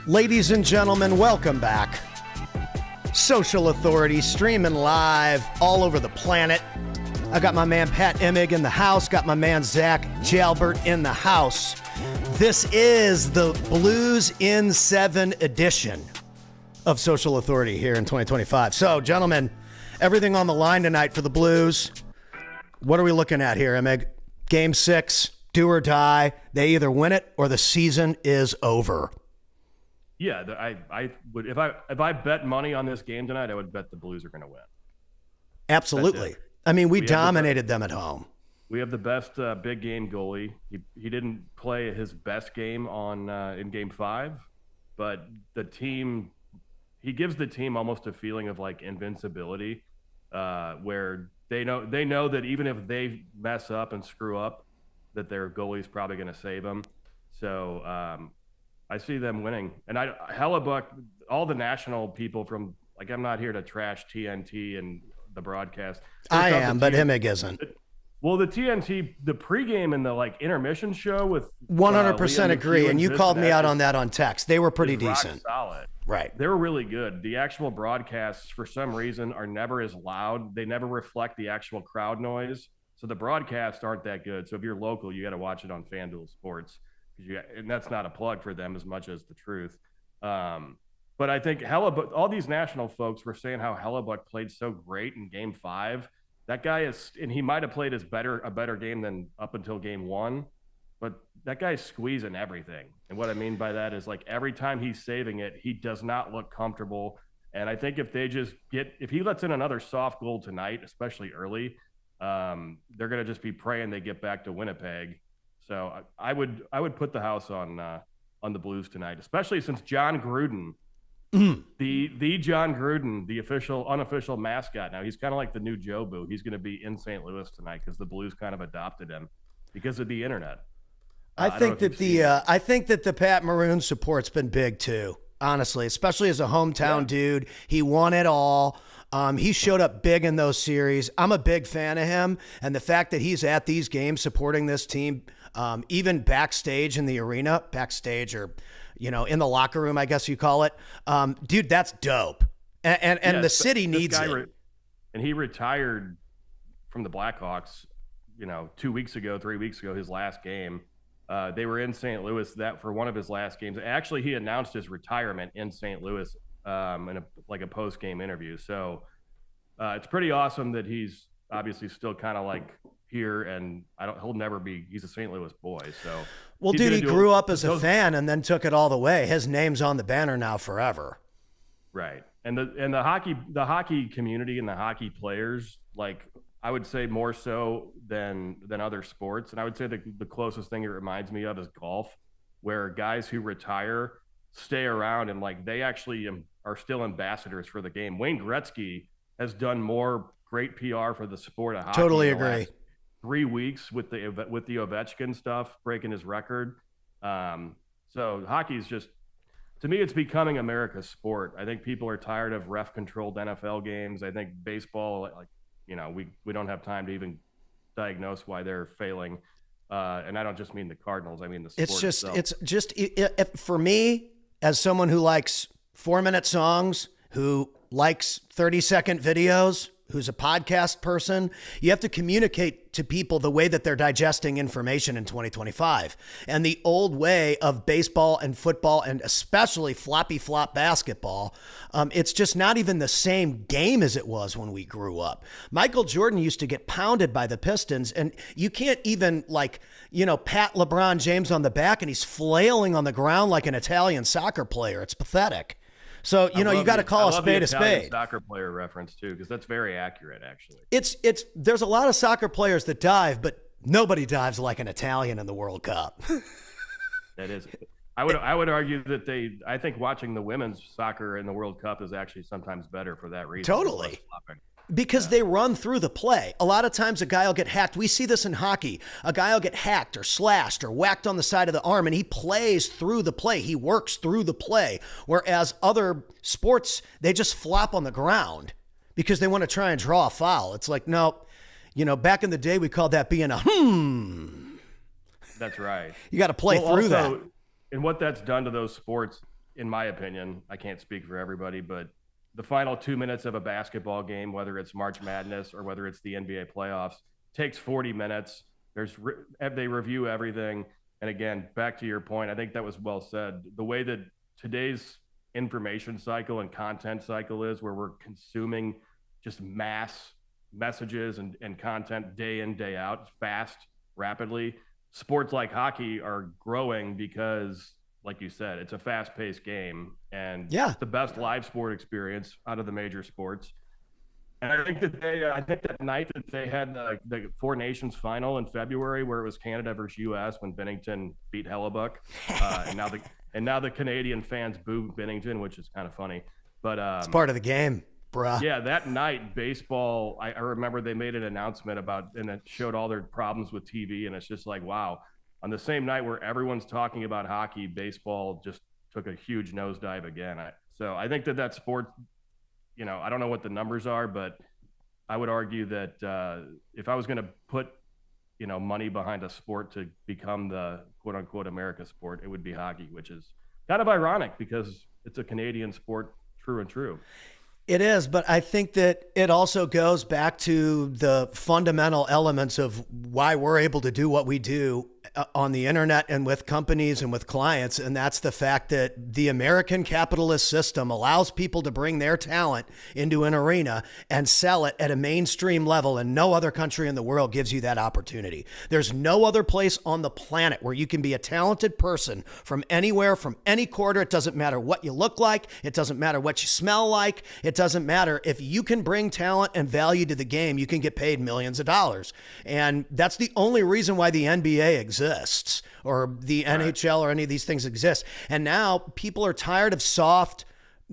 Ladies and gentlemen, welcome back. Social Authority streaming live all over the planet. I got my man Pat Emig in the house, got my man Zach Jalbert in the house. This is the Blues in 7 edition of Social Authority here in 2025. So, gentlemen, everything on the line tonight for the Blues. What are we looking at here, Emig? Game 6, do or die. They either win it or the season is over. Yeah, I would if I bet money on this game tonight, I would bet the Blues are going to win. Absolutely. I mean, we dominated them at home. We have the best big game goalie. He didn't play his best game on in Game 5, but the team he gives the team almost a feeling of like invincibility, where they know that even if they mess up and screw up, that their goalie's probably going to save them. So. I see them winning. And Hellebuck, all the national people from, like, I'm not here to trash TNT and the broadcast. I am, but Emig isn't. Well, the TNT, the pregame and the, like, intermission show with 100% agree, and you called me out on that on text. They were pretty decent. Solid. Right. They were really good. The actual broadcasts, for some reason, are never as loud. They never reflect the actual crowd noise. So the broadcasts aren't that good. So if you're local, you got to watch it on FanDuel Sports. And that's not a plug for them as much as the truth. But I think Hellebuck, all these national folks were saying how Hellebuck played so great in Game 5. That guy is, and he might have played a better game than up until Game 1, but that guy's squeezing everything. And what I mean by that is, like, every time he's saving it, he does not look comfortable. And I think if he lets in another soft goal tonight, especially early, they're going to just be praying they get back to Winnipeg. So I would put the house on the Blues tonight, especially since John Gruden, the John Gruden, the unofficial mascot. Now he's kind of like the new Jobu. He's going to be in St. Louis tonight because the Blues kind of adopted him because of the internet. I think that the Pat Maroon support's been big too. Honestly, especially as a hometown dude, he won it all. He showed up big in those series. I'm a big fan of him, and the fact that he's at these games supporting this team. Even backstage in the arena, or, in the locker room, I guess you call it. Dude, that's dope. And the city needs it. And he retired from the Blackhawks, 3 weeks ago, his last game. They were in St. Louis for one of his last games. Actually, he announced his retirement in St. Louis in a post-game interview. So it's pretty awesome that he's obviously still kind of like here, and he's a St. Louis boy. So, well, dude, he grew up as a fan and then took it all the way. His name's on the banner now forever. Right. And the hockey community and the hockey players, like, I would say more so than other sports. And I would say the closest thing it reminds me of is golf, where guys who retire stay around and, like, they actually are still ambassadors for the game. Wayne Gretzky has done more great PR for the sport of hockey. Totally agree. 3 weeks with the Ovechkin stuff, breaking his record. So hockey is just, to me, it's becoming America's sport. I think people are tired of ref-controlled NFL games. I think baseball, we don't have time to even diagnose why they're failing. And I don't just mean the Cardinals. I mean the sport itself. It's just for me, as someone who likes 4-minute songs, who likes 30-second videos, who's a podcast person, you have to communicate to people the way that they're digesting information in 2025. And the old way of baseball and football, and especially floppy flop basketball, it's just not even the same game as it was when we grew up. Michael Jordan used to get pounded by the Pistons, and you can't even pat LeBron James on the back and he's flailing on the ground like an Italian soccer player. It's pathetic. So, you got to call a spade a spade. Soccer player reference too, because that's very accurate, actually. There's a lot of soccer players that dive, but nobody dives like an Italian in the World Cup. That is. I would argue that I think watching the women's soccer in the World Cup is actually sometimes better for that reason. Totally. Because they run through the play. A lot of times a guy will get hacked. We see this in hockey. A guy will get hacked or slashed or whacked on the side of the arm, and he plays through the play. He works through the play. Whereas other sports, they just flop on the ground because they want to try and draw a foul. It's like, no, back in the day, we called that being a That's right. You got to play through that. And what that's done to those sports, in my opinion, I can't speak for everybody, but the final 2 minutes of a basketball game, whether it's March Madness or whether it's the NBA playoffs, takes 40 minutes. They review everything. And again, back to your point, I think that was well said. The way that today's information cycle and content cycle is, where we're consuming just mass messages and content day in, day out, fast, rapidly. Sports like hockey are growing because, like you said, it's a fast-paced game, and it's the best live sport experience out of the major sports. And I think that night that they had the Four Nations final in February, where it was Canada versus U.S. when Bennington beat Hellebuck, and now the Canadian fans boo Bennington, which is kind of funny. But it's part of the game, bruh. Yeah, that night, baseball, I remember they made an announcement and it showed all their problems with TV, and it's just like, wow. On the same night where everyone's talking about hockey, baseball just took a huge nosedive again. So I think that sport, I don't know what the numbers are, but I would argue that if I was going to put, money behind a sport to become the quote unquote America sport, it would be hockey, which is kind of ironic because it's a Canadian sport, true and true. It is, but I think that it also goes back to the fundamental elements of why we're able to do what we do on the internet and with companies and with clients. And that's the fact that the American capitalist system allows people to bring their talent into an arena and sell it at a mainstream level. And no other country in the world gives you that opportunity. There's no other place on the planet where you can be a talented person from anywhere, from any quarter. It doesn't matter what you look like. It doesn't matter what you smell like. It doesn't matter. If you can bring talent and value to the game, you can get paid millions of dollars. And that's the only reason why the NBA exists, or the NHL or any of these things exist. And now people are tired of soft,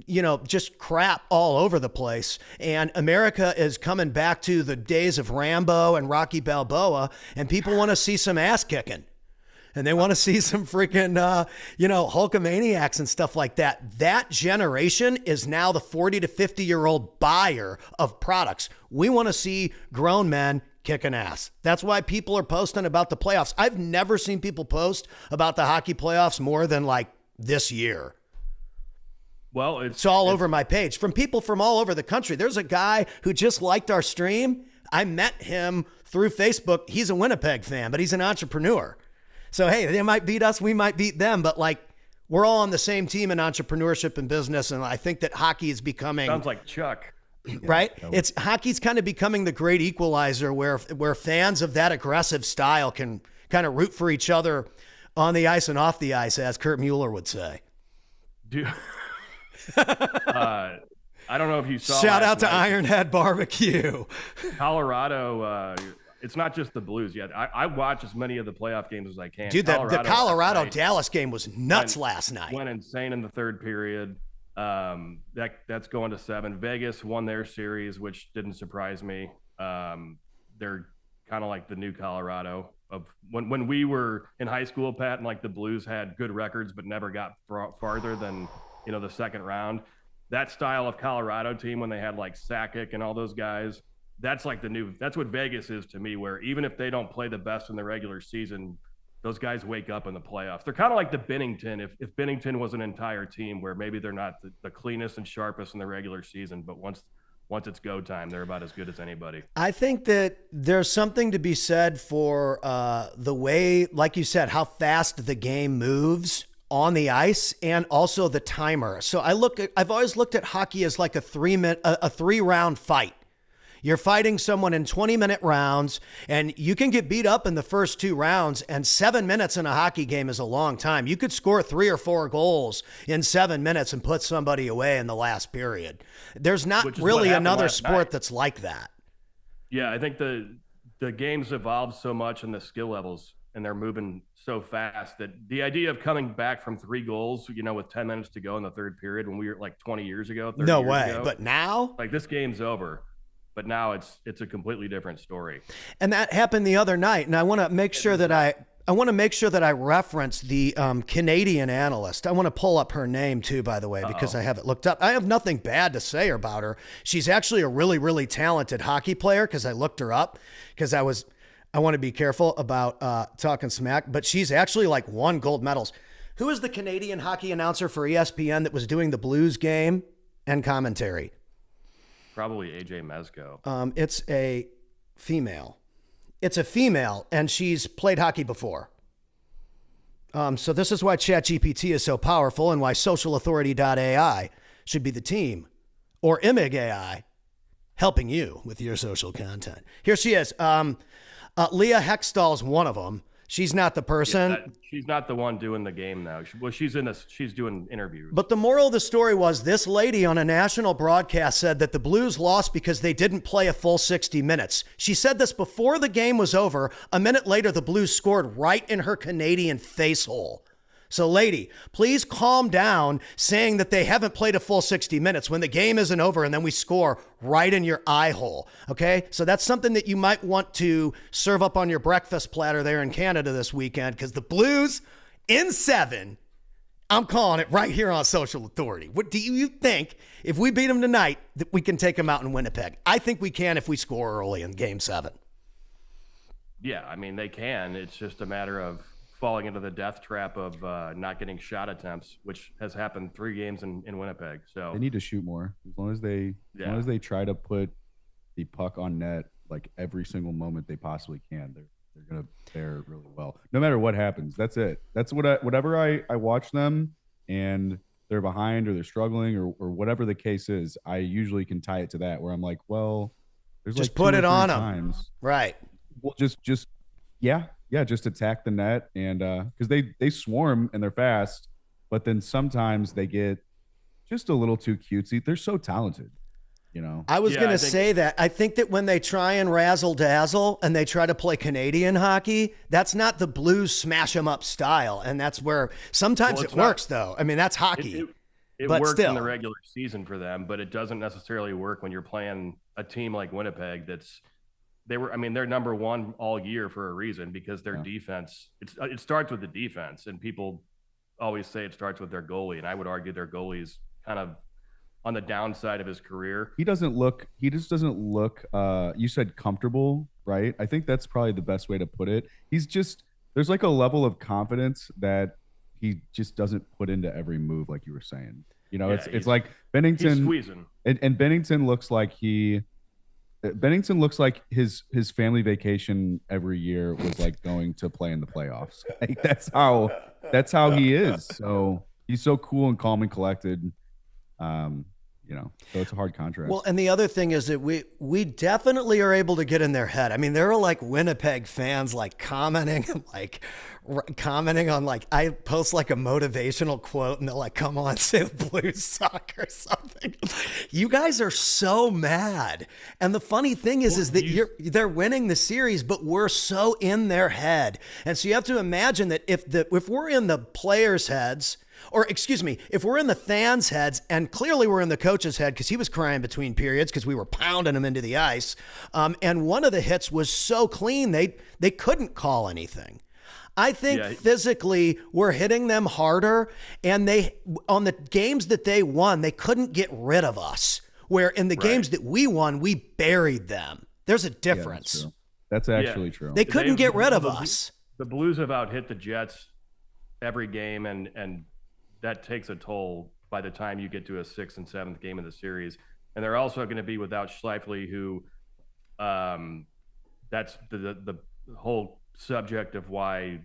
just crap all over the place. And America is coming back to the days of Rambo and Rocky Balboa, and people want to see some ass kicking. And they want to see some freaking, Hulkamaniacs and stuff like that. That generation is now the 40 to 50-year-old buyer of products. We want to see grown men kicking ass. That's why people are posting about the playoffs. I've never seen people post about the hockey playoffs more than like this year. Well, it's all over my page from people from all over the country. There's a guy who just liked our stream. I met him through Facebook. He's a Winnipeg fan, but he's an entrepreneur. So, hey, they might beat us. We might beat them. But like, we're all on the same team in entrepreneurship and business. And I think that hockey is becoming... Sounds like Chuck. Right? Hockey's kind of becoming the great equalizer where fans of that aggressive style can kind of root for each other on the ice and off the ice, as Kurt Mueller would say. Dude. I don't know if you saw. Shout out to Ironhead Barbecue. Colorado, it's not just the Blues yet. I watch as many of the playoff games as I can. Dude, the Colorado-Dallas game was nuts last night. Went insane in the third period. That's going to 7. Vegas won their series, which didn't surprise me. They're kind of like the new Colorado of when we were in high school, Pat, and like the Blues had good records but never got farther than the second round. That style of Colorado team, when they had like Sakic and all those guys, that's like that's what Vegas is to me, where even if they don't play the best in the regular season, those guys wake up in the playoffs. They're kind of like the Bennington. If Bennington was an entire team, where maybe they're not the cleanest and sharpest in the regular season, but once it's go time, they're about as good as anybody. I think that there's something to be said for the way, like you said, how fast the game moves on the ice, and also the timer. So I've always looked at hockey as like a 3-round fight. You're fighting someone in 20-minute rounds, and you can get beat up in the first 2 rounds, and 7 minutes in a hockey game is a long time. You could score 3 or 4 goals in 7 minutes and put somebody away in the last period. There's not really another sport that's like that. Yeah, I think the game's evolved so much in the skill levels, and they're moving so fast that the idea of coming back from 3 goals, with 10 minutes to go in the third period when we were like 20 years ago, 30 no years way. ago, But now, like, this game's over. But now it's a completely different story. And that happened the other night. And I want to make sure that I reference the Canadian analyst. I want to pull up her name too, by the way, because I have it looked up. I have nothing bad to say about her. She's actually a really, really talented hockey player, because I looked her up, because I want to be careful about talking smack, but she's actually like won gold medals. Who is the Canadian hockey announcer for ESPN that was doing the Blues game and commentary? Probably AJ Mezco. It's a female. It's a female, and she's played hockey before. So this is why ChatGPT is so powerful and why socialauthority.ai should be the team, or Imig AI, helping you with your social content. Here she is. Leah Hextall's one of them. She's not the person. Yeah, she's not the one doing the game now. She's doing interviews. But the moral of the story was this lady on a national broadcast said that the Blues lost because they didn't play a full 60 minutes. She said this before the game was over. A minute later, the Blues scored right in her Canadian face hole. So, lady, please calm down saying that they haven't played a full 60 minutes when the game isn't over and then we score right in your eye hole, okay? So that's something that you might want to serve up on your breakfast platter there in Canada this weekend, because the Blues in 7, I'm calling it right here on Social Authority. What do you think, if we beat them tonight, that we can take them out in Winnipeg? I think we can if we score early in Game 7. Yeah, I mean, they can. It's just a matter of falling into the death trap of not getting shot attempts, which has happened 3 games in Winnipeg. So they need to shoot more. As long as they try to put the puck on net like every single moment they possibly can, they're gonna fare really well. No matter what happens, that's it. That's whatever I watch them and they're behind or they're struggling or whatever the case is, I usually can tie it to that where I'm like, well, there's just like put it on them, right? Well, just attack the net, and because they swarm and they're fast, but then sometimes they get just a little too cutesy. They're so talented, you know. I was going to say that. I think that when they try and razzle dazzle and they try to play Canadian hockey, that's not the Blues smash 'em up style, and that's where sometimes it works though. I mean, that's hockey. It but works still, in the regular season for them, but it doesn't necessarily work when you're playing a team like Winnipeg they're number 1 all year for a reason, because their defense, it starts with the defense, and people always say it starts with their goalie. And I would argue their goalie's kind of on the downside of his career. He just doesn't look, you said comfortable, right? I think that's probably the best way to put it. There's like a level of confidence that he just doesn't put into every move. Like you were saying, you know, it's like Bennington, he's squeezing. And Bennington looks like his family vacation every year was like going to play in the playoffs. Like that's how he is. So he's so cool and calm and collected. So it's a hard contrast. Well, and the other thing is that we definitely are able to get in their head. I mean, there are like Winnipeg fans like commenting on like, I post like a motivational quote and they're like, come on, say the Blues suck or something. You guys are so mad. And the funny thing is that they're winning the series, but we're so in their head. And so you have to imagine that if we're in the players' heads, or excuse me, if we're in the fans' heads, and clearly we're in the coach's head because he was crying between periods because we were pounding him into the ice, and one of the hits was so clean they couldn't call anything. I think physically we're hitting them harder, and on the games that they won, they couldn't get rid of us, where in the games that we won, we buried them. There's a difference. Yeah, that's actually true. They couldn't get rid of us. The Blues have out-hit the Jets every game, and that takes a toll by the time you get to a 6th and 7th game of the series. And they're also going to be without Schleifele, who that's the whole subject of why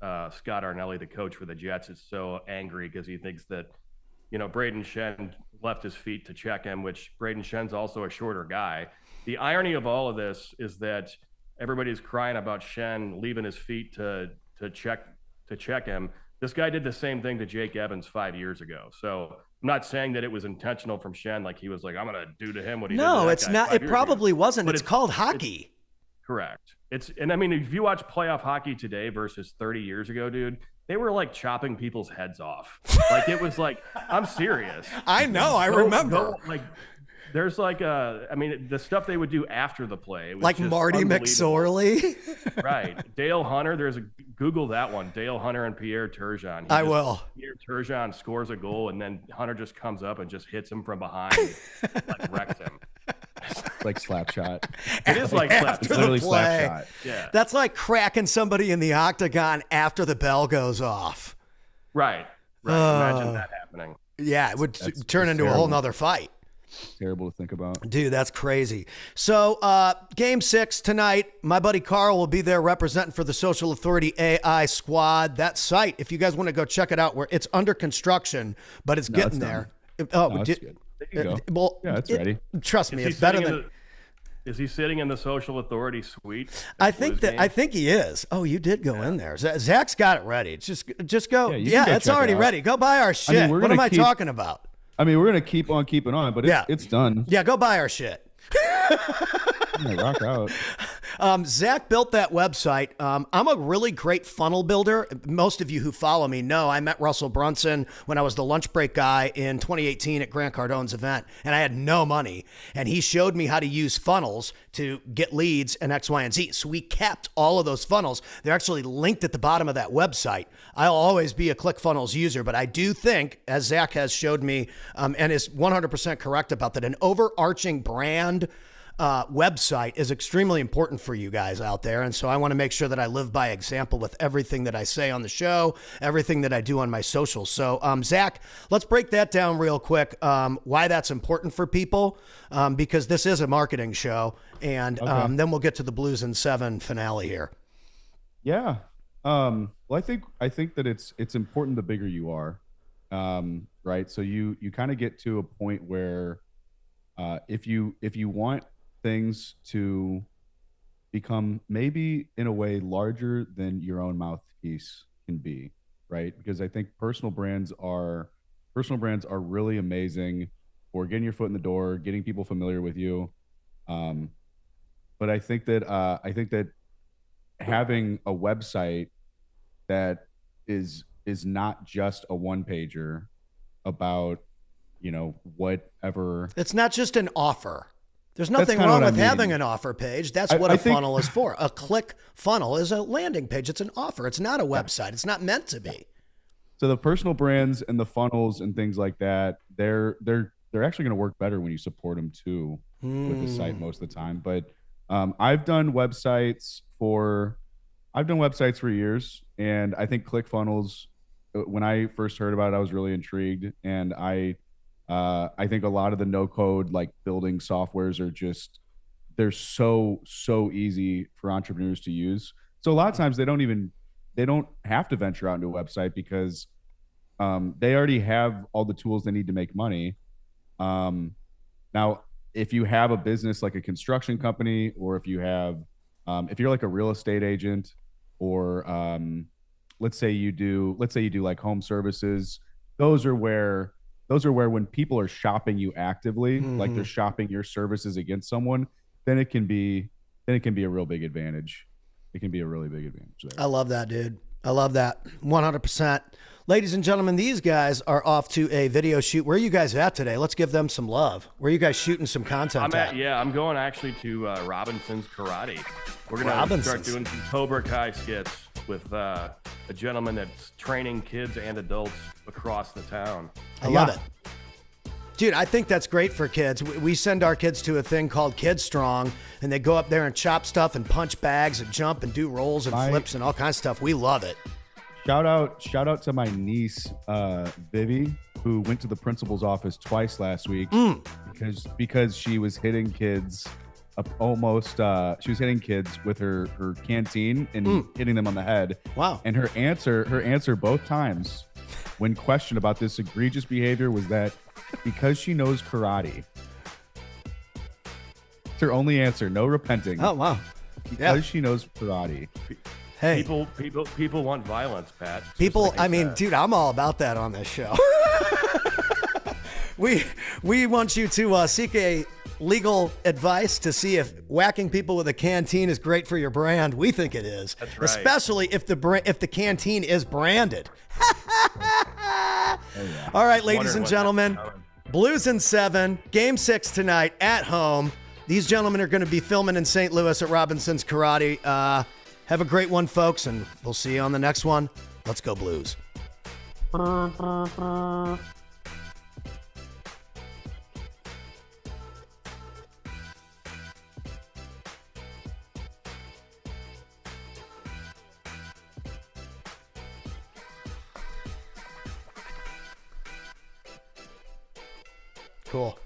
Scott Arnelli, the coach for the Jets, is so angry, because he thinks that, Braden Shen left his feet to check him, which Braden Shen's also a shorter guy. The irony of all of this is that everybody's crying about Shen leaving his feet to check him. This guy did the same thing to Jake Evans 5 years ago. So I'm not saying that it was intentional from Shen, like he was like, I'm going to do to him what he did to that it's guy not. It probably wasn't. But it's called hockey. Correct. And I mean, if you watch playoff hockey today versus 30 years ago, dude, they were like chopping people's heads off. Like it was like, I'm serious. I know. I remember. There's the stuff they would do after the play. Like Marty McSorley. Right. Dale Hunter. Google that one. Dale Hunter and Pierre Turgeon. I will. Pierre Turgeon scores a goal, and then Hunter just comes up and just hits him from behind, like wrecks him. Like slap shot. It is like slap. It's literally slap shot. Yeah. That's like cracking somebody in the octagon after the bell goes off. Right. Imagine that happening. Yeah, it would turn into terrible. a whole nother fight. Terrible to think about. Dude, that's crazy. So, game 6 tonight, my buddy Carl will be there representing for the Social Authority AI squad. That site, if you guys want to go check it out, where it's under construction, but it's getting there. Oh, it's good. There you go. Well, yeah, it's ready. Trust me, it's better than. Is he sitting in the Social Authority suite? I think he is. Oh, you did go in there. Zach's got it ready. Just go. Yeah, it's already ready. Go buy our shit. What am I talking about? I mean, we're gonna keep on keeping on, but it's done. Yeah, go buy our shit. Rock out. Zach built that website. I'm a really great funnel builder. Most of you who follow me know I met Russell Brunson when I was the lunch break guy in 2018 at Grant Cardone's event, and I had no money. And he showed me how to use funnels to get leads and X, Y, and Z. So we kept all of those funnels. They're actually linked at the bottom of that website. I'll always be a ClickFunnels user, but I do think, as Zach has showed me, and is 100% correct about that, an overarching brand website is extremely important for you guys out there. And so I want to make sure that I live by example with everything that I say on the show, everything that I do on my socials. So, Zach, let's break that down real quick. Why that's important for people, because this is a marketing show. And then we'll get to the Blues in 7 finale here. Yeah. Well, I think that it's important the bigger you are, right? So you kind of get to a point where if you want things to become maybe in a way larger than your own mouthpiece can be, right? Because I think personal brands are really amazing for getting your foot in the door, getting people familiar with you. But I think that having a website that is not just a one pager about, whatever. It's not just an offer. There's nothing wrong with having an offer page. That's what a funnel is for. A click funnel is a landing page. It's an offer. It's not a website. It's not meant to be. So the personal brands and the funnels and things like that, they're actually going to work better when you support them too with the site most of the time. But I've done websites for years, and I think ClickFunnels, when I first heard about it, I was really intrigued, and I think a lot of the no-code like building softwares are they're so easy for entrepreneurs to use. So a lot of times they don't have to venture out into a website because they already have all the tools they need to make money. Now, if you have a business like a construction company, or if you're like a real estate agent, or let's say you do like home services, those are where when people are shopping you actively, like they're shopping your services against someone, then it can be a real big advantage. It can be a really big advantage there. I love that, dude. I love that. 100%. Ladies and gentlemen, these guys are off to a video shoot. Where are you guys at today? Let's give them some love. Where are you guys shooting some content at? I'm going actually to Robinson's Karate. We're going to start doing some Cobra Kai skits with a gentleman that's training kids and adults across the town. I love it. Dude, I think that's great for kids. We send our kids to a thing called Kid Strong, and they go up there and chop stuff and punch bags and jump and do rolls and flips and all kinds of stuff. We love it. Shout out to my niece, Vivi, who went to the principal's office twice last week because she was hitting kids she was hitting kids with her canteen and hitting them on the head. Wow. And her answer both times when questioned about this egregious behavior was that because she knows karate. It's her only answer. No repenting. Oh, wow. Because she knows karate. Hey, people want violence, Pat. People, I mean, dude, I'm all about that on this show. We want you to seek a legal advice to see if whacking people with a canteen is great for your brand. We think it is. That's right. Especially if the canteen is branded. All right, ladies and gentlemen, Blues in 7, Game 6 tonight at home. These gentlemen are going to be filming in St. Louis at Robinson's Karate. Have a great one, folks, and we'll see you on the next one. Let's go Blues. Cool.